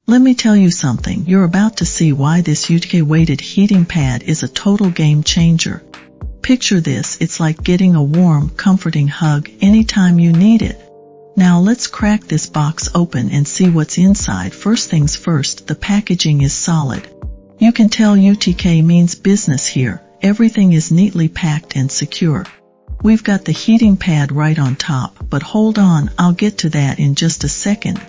Let me tell you something, you're about to see why this UTK weighted heating pad is a total game changer. Picture this, it's like getting a warm, comforting hug anytime you need it. Now let's crack this box open and see what's inside. First things first, the packaging is solid. You can tell UTK means business here. Everything is neatly packed and secure. We've got the heating pad right on top, but hold on, I'll get to that in just a second.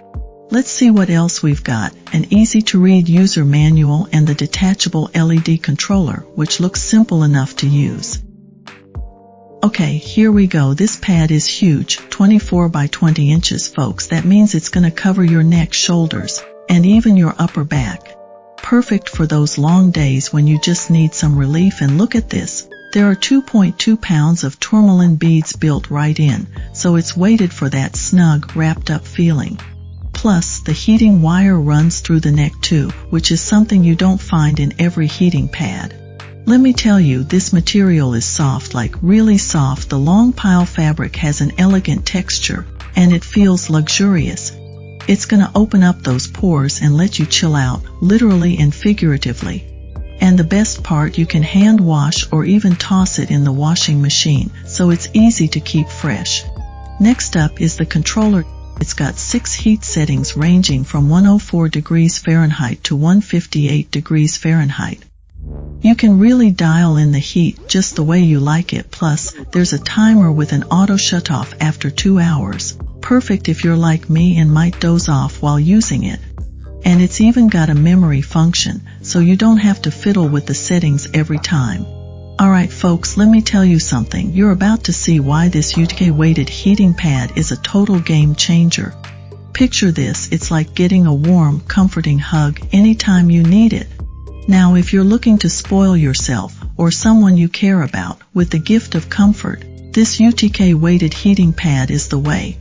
Let's see what else we've got. An easy-to-read user manual and the detachable LED controller, which looks simple enough to use. Okay, here we go. This pad is huge, 24 by 20 inches, folks. That means it's gonna cover your neck, shoulders, and even your upper back. Perfect for those long days when you just need some relief. And look at this. There are 2.2 pounds of tourmaline beads built right in, so it's weighted for that snug, wrapped up feeling. Plus, the heating wire runs through the neck too, which is something you don't find in every heating pad. Let me tell you, this material is soft, like really soft. The long pile fabric has an elegant texture, and it feels luxurious. It's gonna open up those pores and let you chill out, literally and figuratively. And the best part, you can hand wash or even toss it in the washing machine, so it's easy to keep fresh. Next up is the controller. It's got 6 heat settings ranging from 104 degrees Fahrenheit to 158 degrees Fahrenheit. You can really dial in the heat just the way you like it. Plus, there's a timer with an auto shutoff after 2 hours. Perfect if you're like me and might doze off while using it. And it's even got a memory function, so you don't have to fiddle with the settings every time. Alright folks, let me tell you something, you're about to see why this UTK weighted heating pad is a total game changer. Picture this, it's like getting a warm, comforting hug anytime you need it. Now if you're looking to spoil yourself, or someone you care about, with the gift of comfort, this UTK weighted heating pad is the way.